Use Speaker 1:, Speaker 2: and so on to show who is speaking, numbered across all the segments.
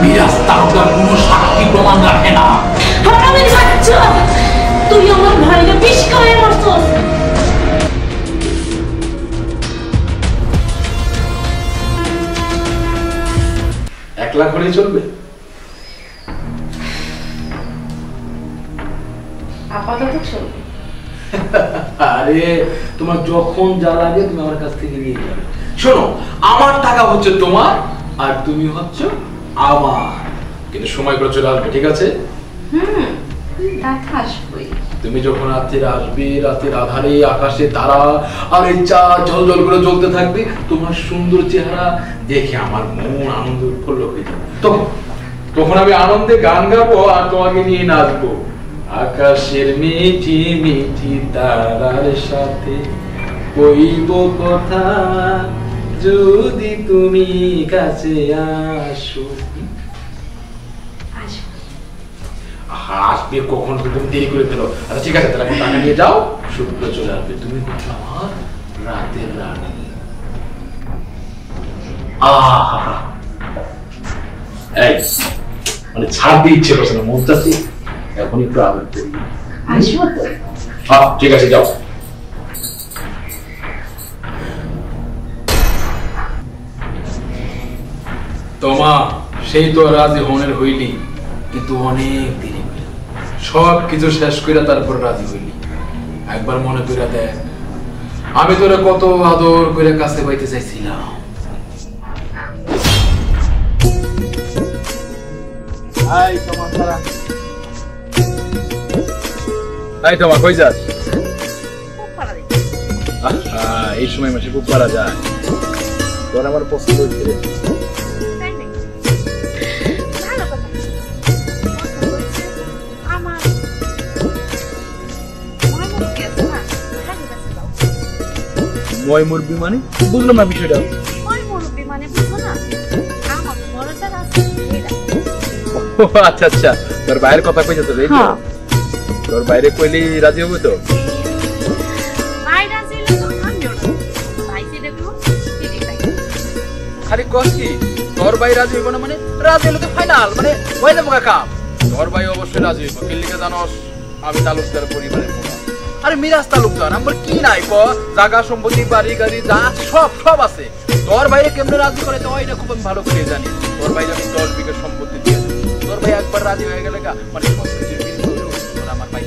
Speaker 1: মিরাজ তালুকদার কোনো সাক্ষী প্রমাণ রাখে না।
Speaker 2: হারামির বাচ্চা, তুই আমার ভাইকে বিষ খাওয়াই মারছস।
Speaker 1: 1 লাখ হলেই চলবে?
Speaker 2: আপাতত চলবে।
Speaker 1: আরে তোমার যখন যা লাগে তুমি আমার কাছ থেকে নিয়ে যাবে। শোনো, আমার টাকা হচ্ছে তোমার আর তুমি হচ্ছে আমার, কিন্তু সময় করে চলে আসবে, ঠিক আছে? তুমি যখন রাত্রে আসবে, রাতের আধারে আকাশে তারা আর এই চাঁদ ঝলঝল করে জ্বলতে থাকবে, তোমার সুন্দর চেহারা দেখে আমার মন আনন্দ উৎফুল্ল হয়ে যাবে। তখন আমি আনন্দে গান গাবো আর তোমাকে নিয়ে নাচবো। আকাশের মিঠি মিঠি তারার সাথে কইব কথা, যদি তুমি কাছে আসো। আসবে কখন? তুমি দেরি করে ফেলো। আচ্ছা ঠিক আছে, তাহলে এখন টাকা নিয়ে যাও, শুক্র চলে আসবে। তুমি হচ্ছে আমার রাতের রানী। এই মানে ছাড় দিয়ে ইচ্ছে করছে না, মন চাচ্ছি এখন একটু আবেগ করি।
Speaker 2: আসবো তো।
Speaker 1: ঠিক আছে, যাও। তোমা সেই তো রাজি হনের হইলি, কিন্তু অনেক দেরি হইল। সব কিছু শেষ করে তারপর রাজি হইলি। একবার মনে করে দেখ, আমি তোরা কত আদর করে কাছে পাইতে চাইছিলাম। তোমার কই যাস? এই সময় মাসে খুব পারা যায়। তোর আমার পছন্দ হচ্ছে। ময় মুরব্বি মানে বুঝলাম না বিষয়টা। আচ্ছা আচ্ছা, তোর বাইরের কথা কইছে তো? তোর বাইরে কইলি রাজি হবে তো? আরে কষ্টি তোর ভাই রাজি হইব না মানে? রাজি হলে তো ফাইনাল, মানে হয়ে যাবো কাম। তোর ভাই অবশ্যই রাজি হইব। কিল্লিকে জানোস আমি তালুকদার পরিবারের পোলা। আরে মিরাজ তালুকদার আমার কি নাই ক? জায়গা সম্পত্তি বাড়ি গাড়ি যা সব সব আছে। তোর ভাইরে কেমনে রাজি করে তো এটা খুব আমি ভালো করে জানি। তোর ভাই আমি 10 বিঘা সম্পত্তি দিয়ে, তোর ভাই একবার রাজি হয়ে গেলে মানে আমার ভাই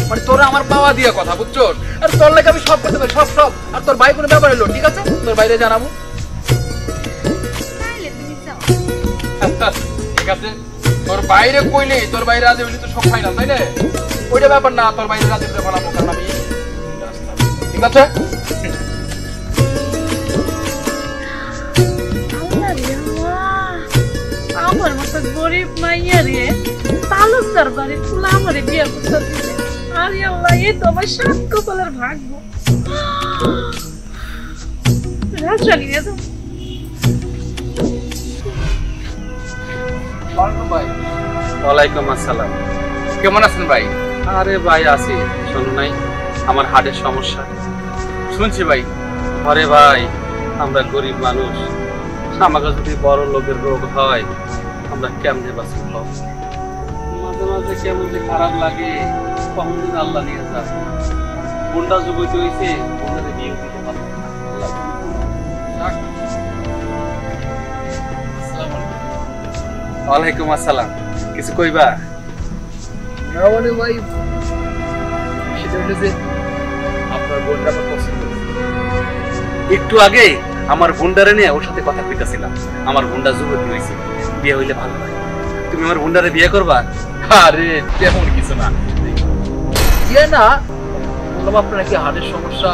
Speaker 1: মানে তোরা আমার পাওয়া দিয়া কথা, বুঝছো? আর তোর লাগে আমি সব করতে পারি, সব সব। আর তোর ভাই কোনো ব্যাপার এলো, ঠিক আছে? তোর বাইরে জানাবো, ঠিক আছে? তোর বাইরে কইলে তোর বাইরে রাজি হইলে তো সব ফাইনাল, তাই না? ওইটা ব্যাপার না, তোর বাইরে রাজি হতে বলাবো, কারণ আমি ঠিক আছে।
Speaker 2: আমার মতো গরিব মাইয়া রে তালুকদার বাড়ির ফুলা আমারে বিয়ে করতে দিবে। আরে আল্লাহ, এই তো আমার সাত কপালের ভাগ্য। রাজরানী রে তো।
Speaker 3: ওয়ালাইকুম আসসালাম।
Speaker 1: কেমন আছেন ভাই?
Speaker 3: আরে ভাই আছি, শোনো নাই আমার হার্টের সমস্যা?
Speaker 1: শুনছি ভাই।
Speaker 3: আরে ভাই আমরা গরিব মানুষ, আমাকে যদি বড় লোকের রোগ হয় আমরা কেমনে বাঁচি? মাঝে মাঝে কেমন যে খারাপ লাগে, কখন দিন আল্লাহ নিয়ে যায়। বোনটা যুবতী হয়েছে, বোনের বিয়ে দিতে পারবো না। ওয়ালাইকুম আসসালাম। কিছু কইবা?
Speaker 1: না মানে ভাই, সেটা হলো যে আপনার বোনটা আমার পছন্দ।
Speaker 3: একটু আগে আমার বোনটারে নিয়ে ওর সাথে কথা কইতাছিলাম। আমার বোনটা যুবতী হয়েছে, বিয়ে হইলে ভালো হয়। তুমি আমার বোনটারে বিয়ে করবা?
Speaker 1: আরে তেমন কিছু না, ইয়ে না বললাম আপনার নাকি হার্টের সমস্যা,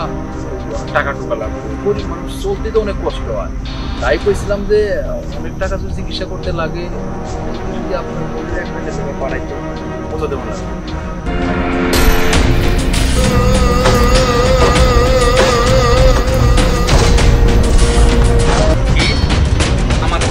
Speaker 1: টাকা টুকা লাগবে, গরিব মানুষ চলতে তো অনেক কষ্ট হয়। তাই কইছিলাম যে অনেক টাকা যদি চিকিৎসা করতে লাগে, যদি আপনার বোনের এক মিনিটে থেকে বাড়াইতে কত দেবো না?
Speaker 3: আমার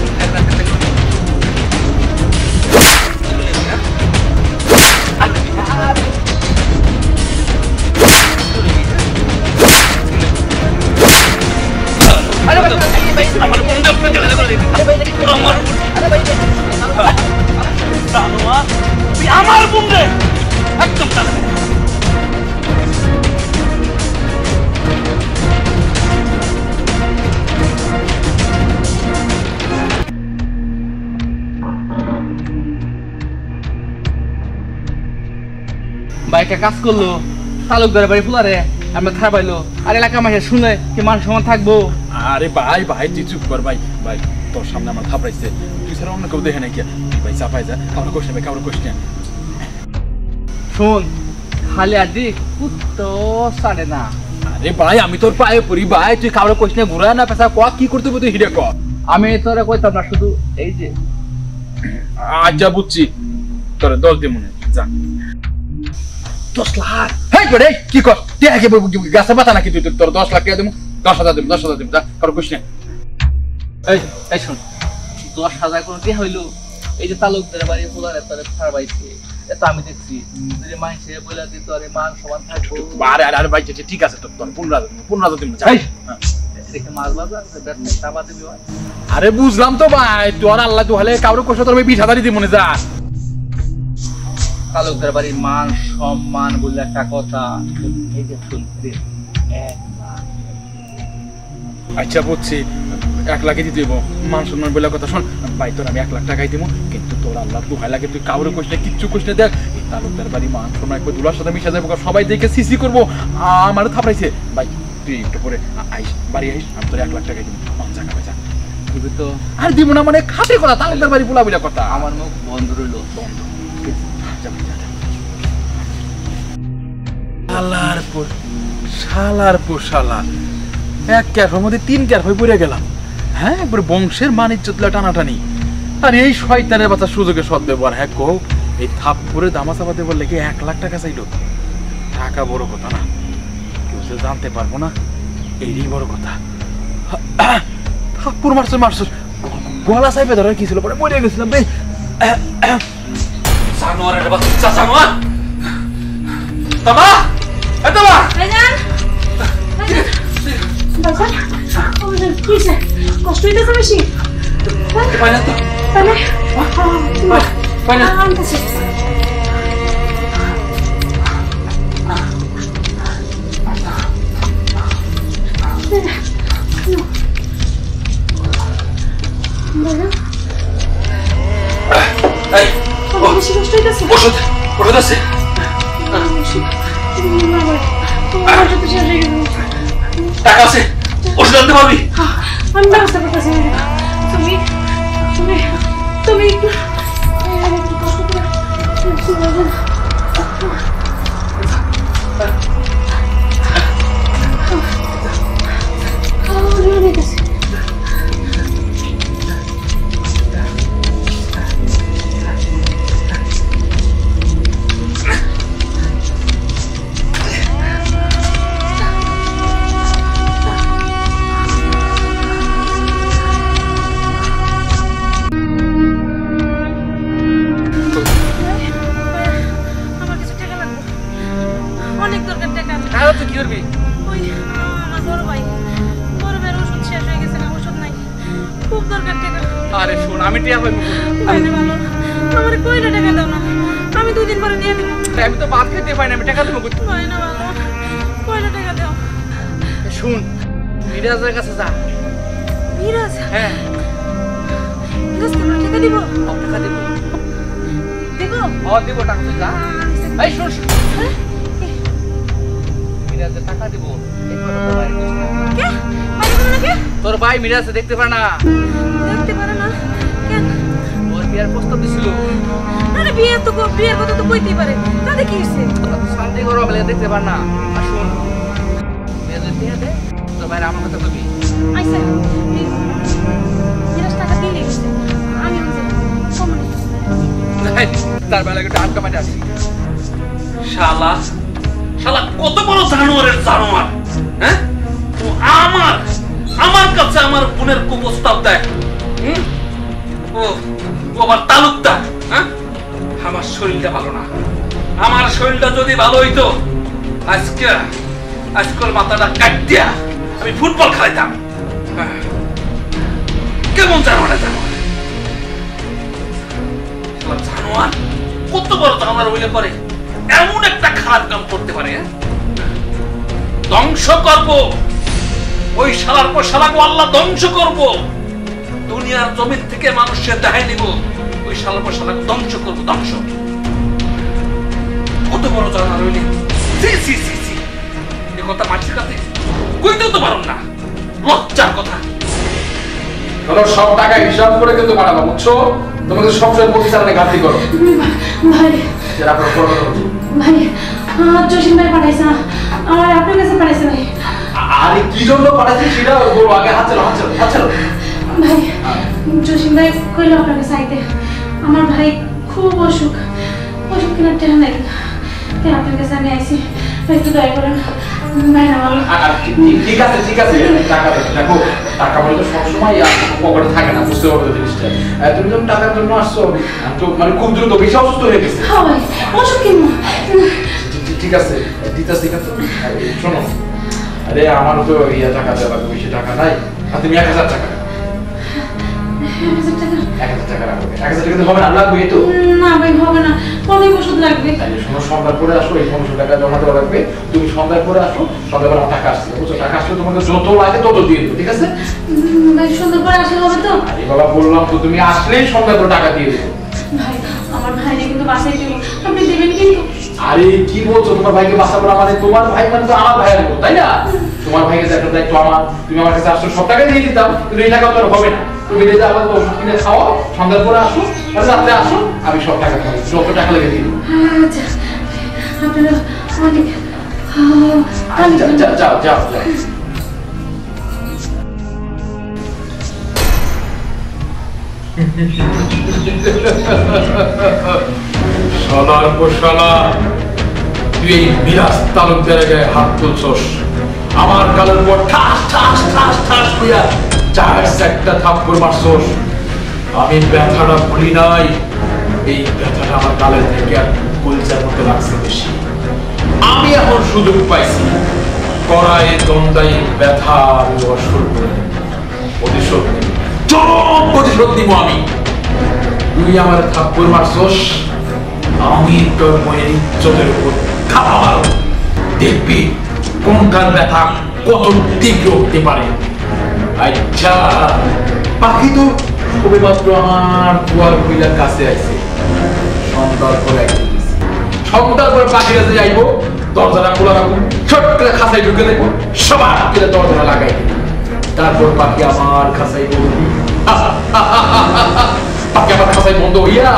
Speaker 4: বাইকটা কাজ করলো তালুকদারের বাড়ি ফুলারে আমরা থার পাইলো আর এলাকা মাসে শুনে কি মান সমান থাকবো।
Speaker 1: আরে ভাই ভাই তুই চুপ কর ভাই ভাই তোর সামনে আমার থাপড়াইছে তুই ছাড়া অন্য কেউ দেখে নাই কি ভাই চাপাই যা কারো কোশ না ভাই কারো কোশ না।
Speaker 4: শোন খালি আর দিক কুত্তো সাড়ে না।
Speaker 1: আরে ভাই আমি তোর পায়ে পড়ি ভাই তুই কারো কোশ না ঘুরা না পেশা ক কি করতে তুই হিডে ক।
Speaker 4: আমি তোরা কইতাম না শুধু এই যে
Speaker 1: আচ্ছা বুঝছি তোর 10 দিন মনে যা
Speaker 4: 10 লাখ।
Speaker 1: হেই বড়ে কি কর তুই আগে গাছে পাতা নাকি তুই তোর 10 লাখ টাকা দেবো 10,000 দেবো 10,000 দেবো যা কারো কোশ না।
Speaker 4: এই এই শোন 10,000 কোন কি হইলো এই যে তালুকদারের বাড়ি ফুলারে তোরে থার পাইছে এটা আমি দেখছি যে মাইসে বইলা দিত আরে মান সমান থাকবো।
Speaker 1: আরে আরে ভাই ঠিক আছে তোর 15,000 দেবো যা।
Speaker 4: দেখে মাছ বাজার ব্যবসা টাকা দিবি।
Speaker 1: আরে বুঝলাম তো ভাই তোর আল্লাহ তো হলে কারো কোশ তোর 20,000 দিই মনে যা।
Speaker 4: তালুকদার বাড়ির মান সম্মান বলে একটা কথা এই যে শুনতে
Speaker 1: আচ্ছা বুঝছি 1 লাখই দিতে দেবো মান সম্মান বলে কথা শোন ভাই তোর আমি 1 লাখ টাকাই দিব কিন্তু তোর আল্লাহ তো হয় লাগে তুই কারো কোশ না কিচ্ছু কোশ না দেখ এই তালুকদার বাড়ি মান সম্মান একবার দুলার সাথে মিশা যাবো সবাই দেখে সিসি করবো আমারও থাপড়াইছে ভাই তুই একটু পরে আইস বাড়ি আইস আমি তোর 1 লাখ টাকাই দিব যা ভাই যা
Speaker 4: দিবি তো।
Speaker 1: আর দিব না মানে খাতে কথা তালুকদার বাড়ি বলা বলে কথা
Speaker 4: আমার মুখ বন্ধ রইল বন্ধ।
Speaker 1: শালার পর শালা 1 ক্যাফের মধ্যে 3 ক্যাফ হয়ে পড়ে গেলাম। হ্যাঁ একবার বংশের মানিজ্য তুলে টানাটানি আর এই শয়তানের বাচ্চা সুযোগে সদ ব্যবহার। হ্যাঁ কো এই থাপ করে দামা চাপাতে বললে কি 1 লাখ টাকা চাইলো টাকা বড় কথা না কেউ যে জানতে পারবো না এই বড় কথা। থাপ্পুর মারছর গলা চাইপে ধরার কি ছিল পরে মরে গেছিলাম বে।
Speaker 3: জানোয়ারের বাচ্চা জানোয়ার তামা এ তামা
Speaker 2: ভাইজান ভাইজান কিসে কষ্ট হইতেছে বেশি
Speaker 3: পাইনা তো
Speaker 2: তাহলে
Speaker 3: পাইনা
Speaker 2: আনতেছি।
Speaker 3: এই
Speaker 2: বেশি কষ্ট হইতেছে
Speaker 3: ওষুধ ওষুধ আছে টাকা আছে ওষুধ আনতে পারবি
Speaker 2: আমি ব্যবস্থা করতেছি। তুমি তুমি তুমি একটু কষ্ট করে
Speaker 4: আরে শোন আমি টিয়া পাইবো
Speaker 2: আমার কইলা টাকা দাও না আমি 2 দিন পরে নিয়ে দেব।
Speaker 4: আমি তো ভাত খেতে পাই না আমি টাকা দেবো কই
Speaker 2: ভাই না ভালো কইলা টাকা দাও।
Speaker 4: শুন মিরাজের কাছে যা।
Speaker 2: মিরাজ
Speaker 4: হ্যাঁ
Speaker 2: মিরাজ তুমি টাকা দিব
Speaker 4: টাকা দেবো
Speaker 2: দেব
Speaker 4: দেবো টাকা তুই যা। এই শোন মিরাজের টাকা দেবো
Speaker 2: কে মানে কোন কে
Speaker 4: তোর ভাই মিরাজ দেখতে পারে না
Speaker 2: দেখতে পারে না কেন
Speaker 4: ওর বিয়ার প্রস্তাব দিছিল।
Speaker 2: আরে বিয়ের কথা তো কইতেই পারে তাতে কি হইছে
Speaker 4: শান্তি করো বলে দেখতে পার না। আর শুন মিরাজের বিয়ে দে তোর ভাই আমার কথা কবি
Speaker 2: আইসা মিরাজ টাকা দিলে হইছে আমি হইছে সময়
Speaker 4: তার বেলা একটা আটকা মাঠে আসি।
Speaker 3: শালা শালা কত বড় জানোয়ারের জানোয়ার। হ্যাঁ তো আমার কাছে আমার বোনের কুপ্রস্তাব দেয়। ও আবার তালুকদার। হ্যাঁ আমার শরীরটা ভালো না আমার শরীরটা যদি ভালো হইতো আজকের মাথাটা কাটিয়া আমি ফুটবল খেলাইতাম। কেমন জানোয়ার জানোয়ার কত বড় জানোয়ার হইলে পরে এমন একটা খারাপ কাম করতে পারে। ধ্বংস করব ওই শালার পর শালাকে আল্লাহ ধ্বংস করব। দুনিয়ার জমিন থেকে মানুষের দেখাই নিব ওই শালার পর শালাকে ধ্বংস করব ধ্বংস। কত বড় জানা রইলি সি সি সি সি এই কথা মাটির কাছে কইতেও তো পারো না, লজ্জার কথা।
Speaker 1: ধরো সব টাকা হিসাব করে কিন্তু পাঠাবো, বুঝছো? তোমাকে সবসময় প্রতিষ্ঠানে ঘাটতি করো।
Speaker 5: ভাই
Speaker 1: যেটা আপনার করো
Speaker 5: ভাই জসিম ভাই পাঠাইছে না, আমার আপনার কাছে পাঠাইছে ভাই।
Speaker 1: আরে কি জন্য পাঠাচ্ছি সেটা বলো আগে। হাত চালো হাত চালো হাত চালো।
Speaker 5: ভাই জসিম ভাই কইলো আপনার কাছে আইতে, আমার ভাই খুব অসুখ, অসুখ কিনা টেহা নাই, তাই আপনার কাছে আমি আইছি, একটু দয়া করেন ভাই। আমার
Speaker 1: ঠিক আছে ঠিক আছে, টাকা দেখো, টাকা বলে তো সবসময় পকেটে থাকে না, বুঝতে পারবে জিনিসটা। তুমি যখন টাকার জন্য আসছো, তো মানে খুব দ্রুত বেশি অসুস্থ হয়ে গেছে।
Speaker 5: হ্যাঁ ভাই অসুখ কিনা।
Speaker 1: ঠিক আছে দিতাস ঠিক আছে। শোনো, আরে আমার তো টাকা দেওয়া লাগবে, বেশি টাকা নাই। আর তুমি 1000 টাকা
Speaker 5: 1000 টাকা
Speaker 1: 1000 টাকা রাখো। 1000 টাকা তো হবে না, লাগবে তো।
Speaker 5: না ভাই হবে না, অনেক ওষুধ লাগবে।
Speaker 1: তাহলে শোনো, সন্ধ্যার পরে আসো, এই 1500 টাকা জমা দেওয়া লাগবে। তুমি সন্ধ্যার পরে আসো, সন্ধ্যার পরে টাকা আসছে, বুঝছো? টাকা আসলে তোমাকে যত লাগে তত দিয়ে দেবো, ঠিক আছে?
Speaker 5: ভাই সুন্দর করে আসলে হবে তো?
Speaker 1: আরে বাবা বললাম তো, তুমি আসলেই সন্ধ্যার পরে টাকা দিয়ে দেবো।
Speaker 5: ভাই আমার ভাইকে কিন্তু বাঁচাই দেবো, আপনি দেবেন কিন্তু?
Speaker 1: আরে কি বলছো, তোমার ভাইকে বাঁচাবো না মানে? তোমার ভাই মানে তো আমার ভাইয়ের মতো, তাই না? তোমার ভাইকে একটা দায়িত্ব আমার। তুমি আমার কাছে আসছো, সব টাকা দিয়ে দিতাম, কিন্তু এই টাকা তো আর হবে না। তুমি নিজে আবার ওষুধ কিনে খাওয়া, সন্ধ্যার পরে আসো, আর রাত্রে আসো, আমি সব টাকা খাবো, যত টাকা লেগে দিয়ে দেবো।
Speaker 5: আচ্ছা আপনারা অনেক
Speaker 1: যাও যাও যাও যাও। শালার পর শালা, তুই এই মিরাজ তালুকদারের গায়ে হাত তুলছস, আমার গালের পর ঠাস ঠাস ঠাস ঠাস কইয়া 4-1টা থাপ্পড় মারছস। আমি ব্যথাটা ভুলি নাই, এই ব্যথাটা আমার গালের থেকে আর কলজার মতো লাগছে বেশি। আমি এখন সুযোগ পাইছি, কড়াই দন্দাই ব্যথা আমি অসুর করে প্রতিশোধ নেব, চরম প্রতিশোধ নিব আমি। তুই আমার থাপ্পড় মারছস, আমি তোর মনের ইজ্জতের উপর খাপা মারব। দেখবি কোনটার ব্যথা কত তীব্র হতে পারে। আচ্ছা, পাখি তো সবে মাত্র আমার দুয়ার কইলার কাছে আছে, সন্ধ্যার পরে একদিন সন্ধ্যার পরে পাখির কাছে যাইব, দরজাটা খোলা রাখবো, ছোট করে খাঁচায় ঢুকে দেবো, সবার করে দরজাটা লাগাই দেবো। তারপর পাখি আমার খাঁচাই বলবি, পাখি আমার খাঁচাই বন্ধ হইয়া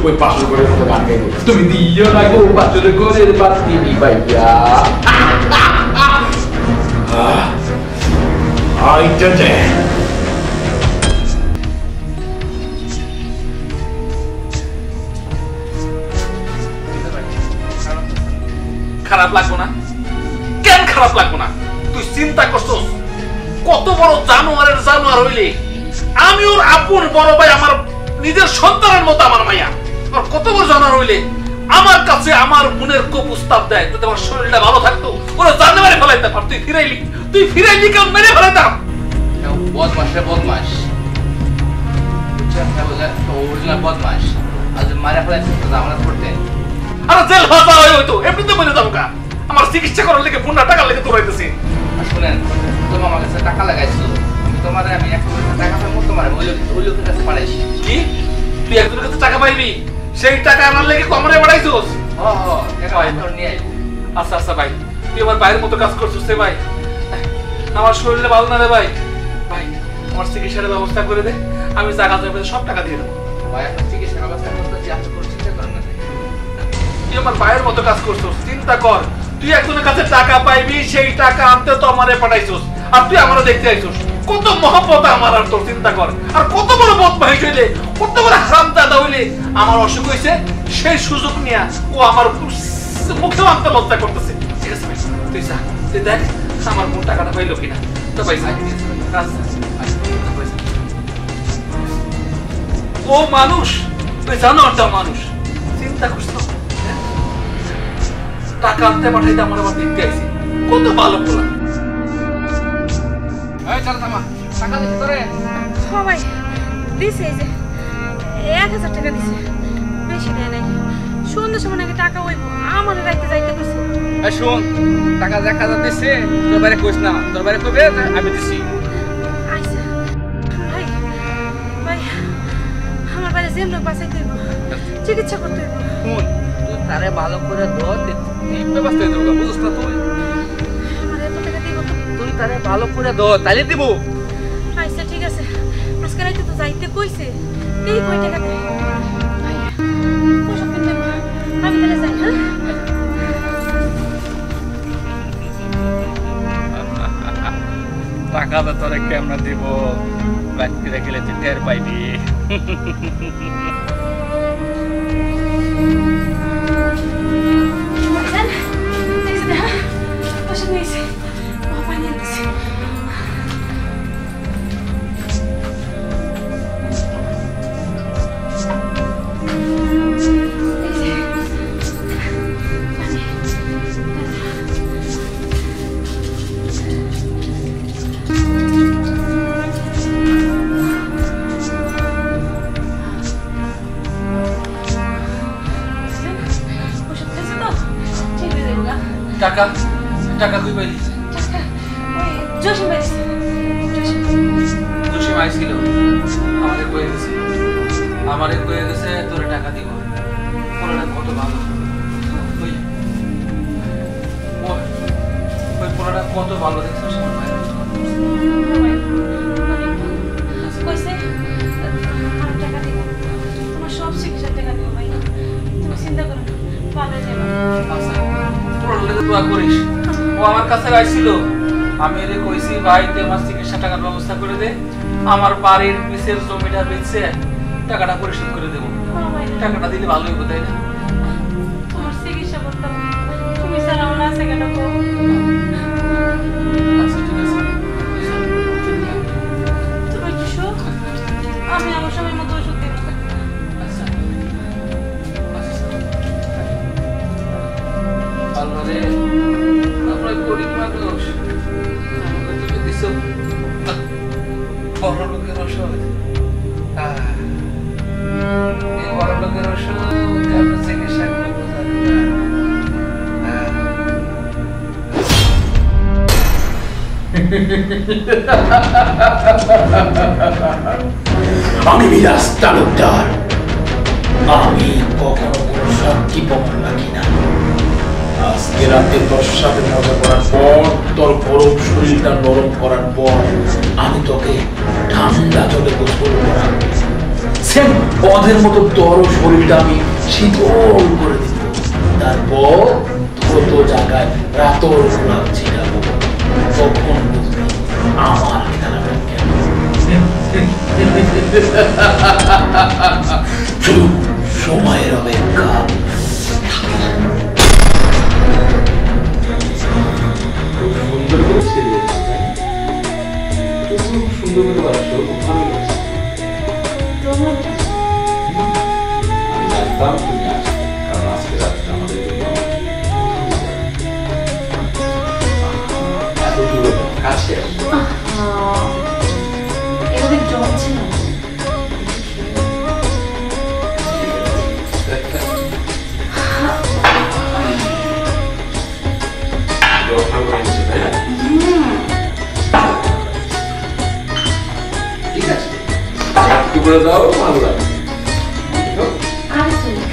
Speaker 1: ওই পাশের করে মতো গান গাইব, তুমি দিও না গো পাশের ঘরের বাতি নিবাইয়া। আইটা দে
Speaker 3: খারাপ লাগবো না? কেন খারাপ লাগবো না? তুই চিন্তা করছস কত বড় জানোয়ারের জানোয়ার হইলে আমি ওর আপন বড় ভাই, আমার নিজের সন্তানের মতো আমার মাইয়া, আর কত বড় জানোয়ার হইলে আমার কাছে আমার মনের কো প্রস্তাব দেয়, যদি আমার শরীরটা ভালো থাকতো ওরা জানে মেরে ফেলাইতে পার। তুই ফিরাইলি কেউ মেরে ফেলাইতাম।
Speaker 4: বদমাস রে বদমাস, অরিজিনাল বদমাস। আজ মারা ফেলাইছে আমরা করতেন,
Speaker 3: আর জেল হাজা হইতো এমনিতে মরে যাবো কা। আমার চিকিৎসা করার লেগে 15 টাকা লেগে তোরাইতেছি।
Speaker 4: শুনেন, তুমি আমার কাছে টাকা লাগাইছো, আমি 1 কোটি টাকা পাবো, তোমার ওই লোকের কাছে পাঠাইছি।
Speaker 3: কি তুই একজনের কাছে টাকা পাইবি, সেই টাকা আমার লেগে কমরে বাড়াইছোস? আচ্ছা আচ্ছা ভাই, তুই আমার ভাইয়ের মতো কাজ করছিস রে ভাই। আমার শরীরে ভালো না রে ভাই, ভাই আমার চিকিৎসার ব্যবস্থা করে দে, আমি জায়গা জমি সব টাকা দিয়ে দেবো।
Speaker 4: ভাই এখন চিকিৎসার ব্যবস্থা করতেছি, আপনি কোনো চিন্তা করেন না।
Speaker 3: তুই আমার ভাইয়ের মতো কাজ করছিস, চিন্তা কর। তুই একজনের কাছে টাকা পাইবি, সেই টাকা আনতে তো আমারে পাঠাইছিস, আর তুই আমারও দেখতে আইছিস। কত মহব্বত আমার আর তোর, চিন্তা কর। আর কত বড় বদমাইশ হইলে, কত বড় হারামজাদা হইলে আমার অসুখ হয়েছে, সেই সুযোগ নিয়ে ও আমার মুখে আনতে লজ্জা করতেছে। ঠিক আছে ভাই, তুই যা, তুই দেখ আমার কোন টাকাটা পাইলো কিনা। তো ভাই ও মানুষ, তুই জানো একটা মানুষ, চিন্তা করছ টাকা আনতে পাঠাইতে আমার আবার দেখতে আইছি, কত ভালো পোলা।
Speaker 4: টাকা দিতে তোরে
Speaker 5: সবাই দিছে, এই যে 1000 টাকা দিছে, বেশি দেয় নাই। সন্ধ্যার সময় নাকি টাকা হইব, আমার রাইতে যাইতে কইছে।
Speaker 4: শোন, টাকা 1000 দিছে, তোর বাইরে কইস না, তোর বাইরে কইবে আমি দিছি।
Speaker 5: আচ্ছা ভাই, ভাই আমার বাইরে যেন বাঁচাইতে হইব, চিকিৎসা করতে হইব।
Speaker 4: শুন, তুই তারে ভালো করে ধর ব্যবস্থা দেবো বুঝছ না তুই
Speaker 5: আমার এত টাকা দিব তো
Speaker 4: তুই তারে ভালো করে ধর তাইলে দিব
Speaker 5: আচ্ছা ঠিক আছে আজকে রাইতে তো যাইতে কইছে এই কয় টাকা দেয় ভাইয়া ওসব কিনতে আমি তাহলে যাই হ্যাঁ
Speaker 3: টাকা তো তোরে কেমন দিব ব্যক্তিরা গেলে তুই টের পাইবি
Speaker 4: টাকা টাকা কই পাইলি
Speaker 5: জসিম ভাই
Speaker 4: জসিম আইছিল আমারে কয়ে গেছে তোরে টাকা দিব পোলাটা কত ভালো ওই পোলাটা কত ভালো দেখছিস
Speaker 5: কইছে আর টাকা দিব তোমার সব চিকিৎসার টাকা দিব ভাই তুমি চিন্তা করো ভালো যাবে
Speaker 4: আচ্ছা তোর লেগে দোয়া করিস ও আমার কাছে আইছিল আমি এর কইছি ভাই তুই আমার চিকিৎসা টাকার ব্যবস্থা করে দে আমার বাড়ির পিছের জমিটা বেচে টাকাটা পরিশোধ করে দেব টাকাটা দিলে ভালো হইব তাই না
Speaker 5: তোমার চিকিৎসা করতে তুমি স্যার আমার আছে কেন
Speaker 4: আচ্ছা ঠিক আছে
Speaker 5: তুমি কি শো আমি আমার সময় মতো ওষুধ দেব
Speaker 4: আচ্ছা আল্লাহরে আমরা গরিব মানুষ আমাকে তুমি দিছো বড় লোকের ওষুধ এই বড় লোকের ওষুধ কেন চিকিৎসা করবো জানি
Speaker 1: না আমি মিরাজ তালুকদার আমি কখনো কোনো সাক্ষী প্রমাণ রাখি না আজকে রাতে তোর সাথে মজা করার পর তোর গরম শরীরটা নরম করার পর আমি তোকে ঠান্ডা জলে গোসল করাবো সেম পদের মতো তোর শরীরটা আমি শীতল করে দিব তারপর কত জায়গায় রাতর গোলাপ ছিটাবো তখন বুঝবি আমার খেলাটা কেন শুধু সময়ের অপেক্ষা
Speaker 3: সুন্দর করে ছেড়ে খুব সুন্দর করে বাসো খুব ভালো লাগছে আমি জানতাম তুমি আসবে কারণ আজকে রাতটা আমাদের জন্য এত দূরে কাছে
Speaker 5: এদের জমছে না
Speaker 3: ঠিক আছে একটু করে দাও ভালো লাগে
Speaker 5: আর তুমি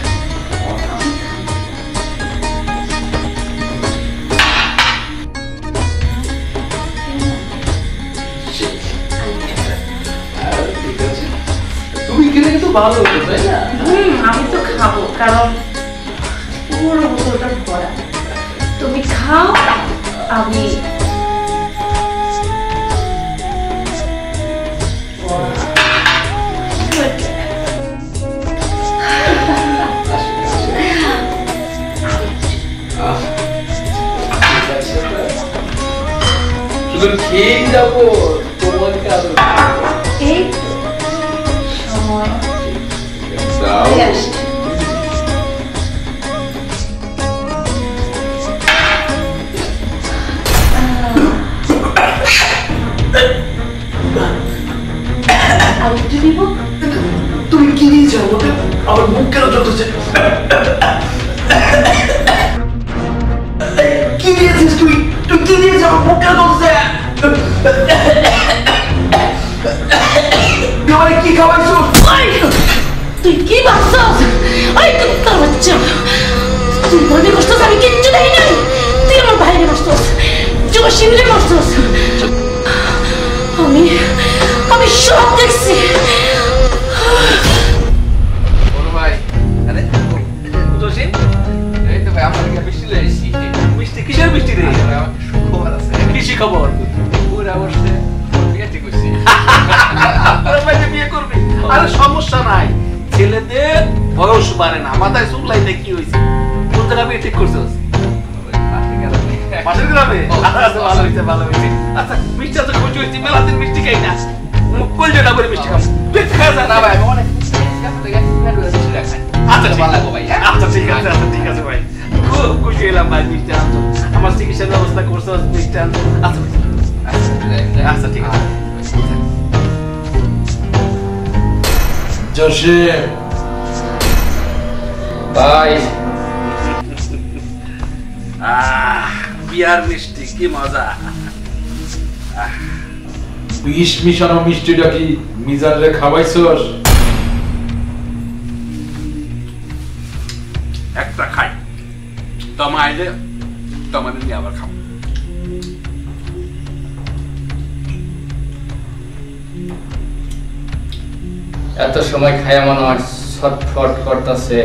Speaker 3: তুমি গেলে কিন্তু ভালো হতো তাই না
Speaker 2: আমি তো খাবো কারণ পুরো বোতলটা ভরা তুমি খাও আমি
Speaker 3: শুধু খেয়ে যাবো তোমাকে আরো
Speaker 2: এই তো সময়
Speaker 3: দাও
Speaker 2: হয়ে আসছে। আর একটু দিব
Speaker 1: তুমি কি নিয়ে যাও ওটা আমার মুখ কেন চলতেছে কি নিয়েছিস তুই তুই কি নিয়ে যাও মুখ কেন চলছে আমার কি খাওয়াইছো
Speaker 2: তুই কি ভাবছস ওই কুত্তার বাচ্চা
Speaker 5: তুই মনে করছিস আমি কিচ্ছু দেখি নাই? তুই আমার ভাইরে মারছিস, জসিমরে মারছিস। আমি আমি সব দেখছি।
Speaker 1: বড় ভাই, আরে
Speaker 3: জসিম,
Speaker 1: এই তো ভাই আমরা কি মিষ্টি লয়ে এসেছি।
Speaker 3: মিষ্টি কিসের মিষ্টি রে?
Speaker 1: আমার সুখবর আছে।
Speaker 3: কিসি খবর?
Speaker 1: পুরা বসে বিয়ে ঠিক হইছে।
Speaker 3: তোর ভাইকে বিয়ে করবি? আরে সমস্যা নাই, ছেলেদের বয়স বাড়ে না, মাথায় চুল লাইতে কি হয়েছে? কোন জায়গায় বিয়ে ঠিক করছিস? পাশের গ্রামে? আচ্ছা, ভালো হয়েছে, ভালো হয়েছে। আচ্ছা, মিষ্টি আছে খুশি হয়েছি, মেলাদিন মিষ্টি খাই না, কই যেটা করে মিষ্টি খাবো, তুই খা যা।
Speaker 1: না ভাই আমি অনেক
Speaker 3: আচ্ছা
Speaker 1: ভালো লাগবো ভাই।
Speaker 3: আচ্ছা ঠিক আছে, আচ্ছা ঠিক আছে ভাই, খুব খুশি হলাম ভাই, মিষ্টি আনছো, আমার চিকিৎসার ব্যবস্থা করছো, মিষ্টি আনছো। আচ্ছা আচ্ছা ঠিক আছে।
Speaker 1: জসিম ভাই,
Speaker 3: বিয়ার মিষ্টি কি মজা।
Speaker 6: বিষ মিশানো মিষ্টিটা কি মিজানরে খাওয়াইছস?
Speaker 3: একটা খাই, তমা আইলে তমাদের নিয়ে আবার খাবো।
Speaker 1: এত সময় খায়া মনে হয় ছটফট করতেছে।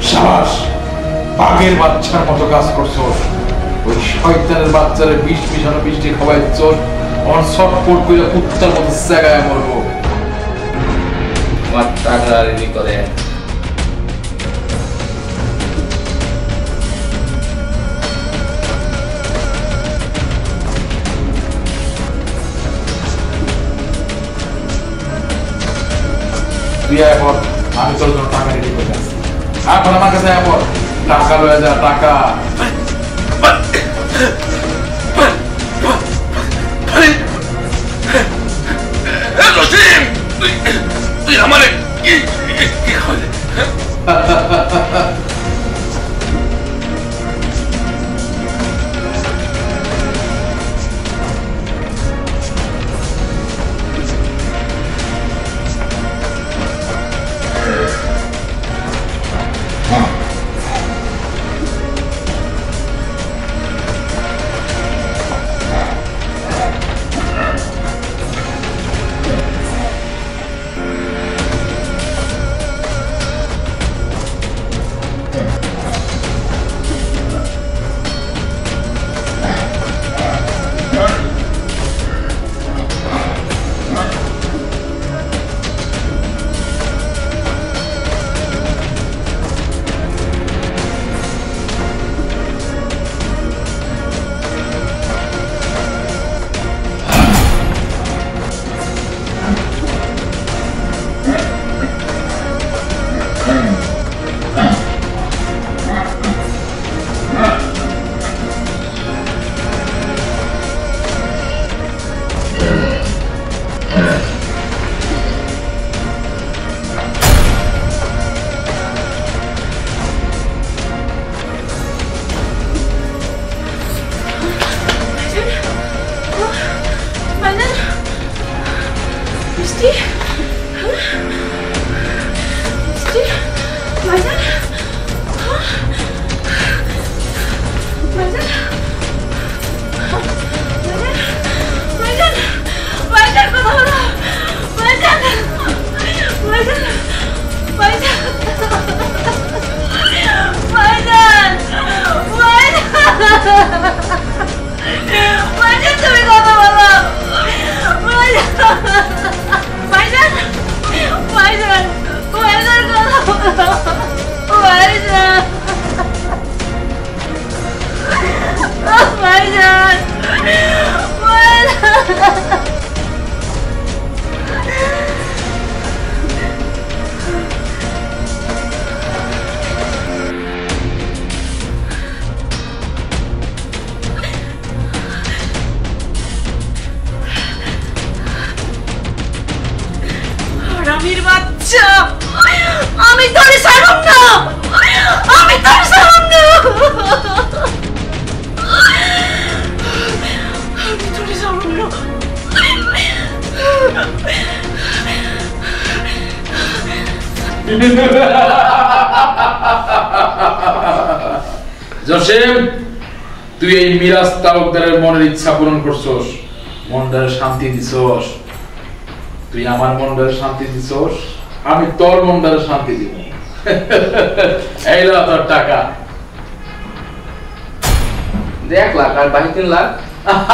Speaker 6: সাবাস, বাঘের বাচ্চার মতো কাজ করছস। ওই শয়তানের বাচ্চারে বিষ মিশানো মিষ্টি খাওয়াইছস, আমার ছটফট করে কুত্তার মতো জায়গায় মরবো।
Speaker 1: আমার টাকা রেডি করে
Speaker 6: তুই এখন, আমি তোর জন্য টাকা রেডি করে আসছি। এখন আমার কাছে এখন টাকা লয়ে যা, টাকা।
Speaker 3: তুই আমার কি খাওয়ালে?
Speaker 6: জসিম, তুই এই মিরাজ তালুকদারের মনের ইচ্ছা পূরণ করছস, মনটারে শান্তি দিছস। তুই আমার মনটারে শান্তি দিছস, আমি তোর মনটারে শান্তি দিব। এই লা তোর টাকা।
Speaker 1: 1 লাখ আর বাকি 3 লাখ।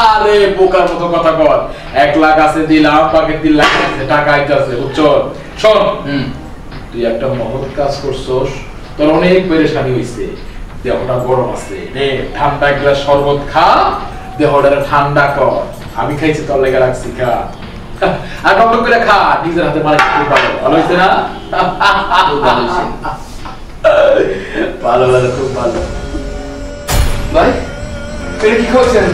Speaker 6: আরে বোকার মতো কথা কর। 1 লাখ আছে দিলাম, বাকি 3 লাখ আছে, টাকা আইতাছে, বুঝছো? শোন, তুই একটা মহৎ কাজ করছস, তোর অনেক পেরেশানি হইছে, দেহটা গরম আছে, নে ঠান্ডা গ্লাস শরবত খা, দেহটা ঠান্ডা কর। আমি খাইছি তোর লেগে রাখছি, খা। আর টক করে খা, নিজের হাতে মারা খুব ভালো। ভালো হইছে না?
Speaker 1: খুব ভালো হইছে।
Speaker 6: ভালো লাগে, খুব ভালো।
Speaker 1: ভাই এটা কি করছেন?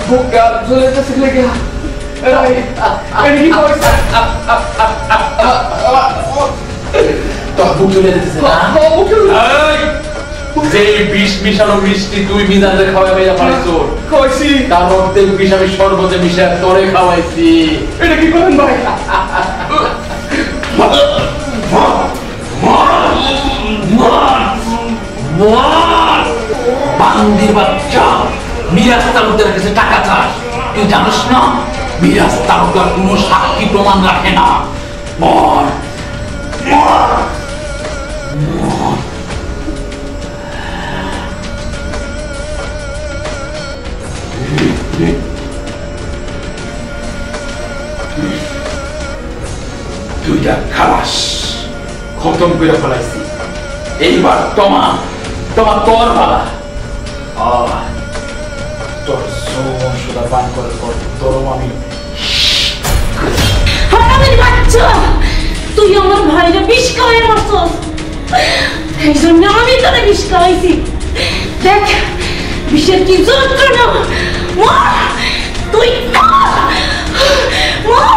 Speaker 1: বুক গাল জ্বলে যাচ্ছে লেগে। ভাই এটা কি করছেন?
Speaker 6: তোর বুক জ্বলে যাচ্ছে না? যে বিষ মিশানো মিষ্টি তুই মিজানদের খাওয়াই মেজা পাইছো,
Speaker 1: কইছি
Speaker 6: তার মধ্যে বিষ আমি শরবতে মিশায় তোরে খাওয়াইছি।
Speaker 1: এটা কি করেন ভাই?
Speaker 6: বান্দির বাচ্চা, মিরাজ তালুকদার কাছে টাকা চাস? তুই জানিস না মিরাজ তালুকদার কোনো সাক্ষী প্রমাণ রাখে না। মর মর। তুইটা খালাস, খতম করে ফেলাইছি। এইবার তোমার তোর বাবা তোর যৌবন সুদা পান করার পর তোর আমি।
Speaker 5: হারামির বাচ্চা, তুই আমার ভাইরে বিষ খাওয়াই মারছস, এই জন্য আমি তোরে বিষ খাওয়াইছি। দেখ বিষের কি যন্ত্রণা। মর তুই, মর।